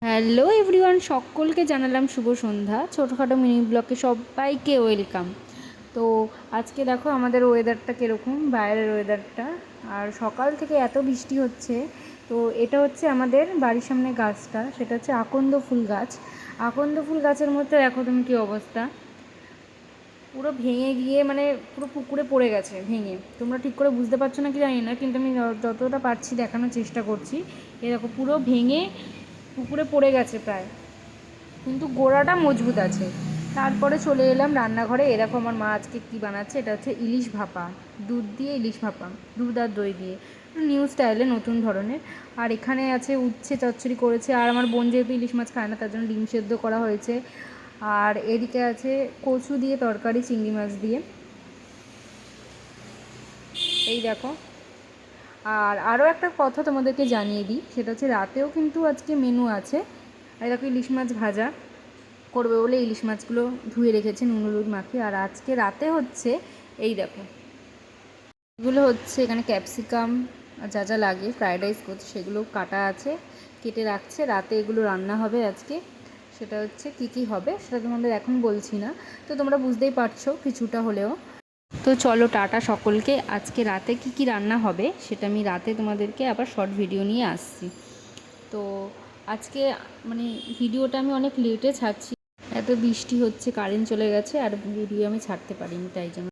Hello everyone, সকলকে জানালাম শুভ সন্ধ্যা। ছোটোখাটো মিনি ব্লগে সবাইকে ওয়েলকাম। তো আজকে দেখো আমাদের ওয়েদারটা কীরকম, বাইরের ওয়েদারটা। আর সকাল থেকে এত বৃষ্টি হচ্ছে। তো এটা হচ্ছে আমাদের বাড়ির সামনে গাছটা, সেটা হচ্ছে আকন্দ ফুল গাছ। আকন্দ ফুল গাছের মধ্যে দেখো তুমি কী অবস্থা, পুরো ভেঙে গিয়ে মানে পুরো পুকুরে পড়ে গেছে ভেঙে। তোমরা ঠিক করে বুঝতে পারছো না কি জানি না, কিন্তু আমি যতটা পারছি দেখানোর চেষ্টা করছি। এ দেখো পুরো ভেঙে পুকুরে পড়ে গেছে প্রায়, কিন্তু গোড়াটা মজবুত আছে। তারপরে চলে এলাম রান্নাঘরে। এরকম আমার মা আজকে কী বানাচ্ছে, এটা হচ্ছে ইলিশ ভাপা, দুধ দিয়ে ইলিশ ভাপা, দুধ আর দই দিয়ে, নিউ স্টাইলে, নতুন ধরনের। আর এখানে আছে উচ্ছে চচ্চড়ি করেছে, আর আমার বোন যেহেতু ইলিশ মাছ খায় না তার জন্য ডিম সেদ্ধ করা হয়েছে। আর এদিকে আছে কচু দিয়ে তরকারি, চিংড়ি মাছ দিয়ে, এই দেখো। আর আরও একটা কথা তোমাদেরকে জানিয়ে দিই, সেটা হচ্ছে রাতেও কিন্তু আজকে মেনু আছে। আর দেখো ইলিশ মাছ ভাজা করবে বলে ইলিশ মাছগুলো ধুয়ে রেখেছে নুন হলুদ মাখিয়ে। আর আজকে রাতে হচ্ছে এই দেখো, এগুলো হচ্ছে এখানে ক্যাপসিকাম যা যা লাগে ফ্রায়েড রাইস করছে সেগুলো কাটা আছে, কেটে রাখছে। রাতে এগুলো রান্না হবে আজকে। সেটা হচ্ছে কী কী হবে সেটা তোমাদের এখন বলছি না, তো তোমরা বুঝতেই পারছো কিছুটা হলেও। তো চলো টাটা সকলকে। আজকে রাতে কী কী রান্না হবে সেটা আমি রাতে তোমাদেরকে আবার শর্ট ভিডিও নিয়ে আসছি। তো আজকে মানে ভিডিওটা আমি অনেক লেটে ছাড়ছি, এত বৃষ্টি হচ্ছে, কারেন্ট চলে গেছে, আর ভিডিও আমি ছাড়তে পারিনি, তাই জন্য।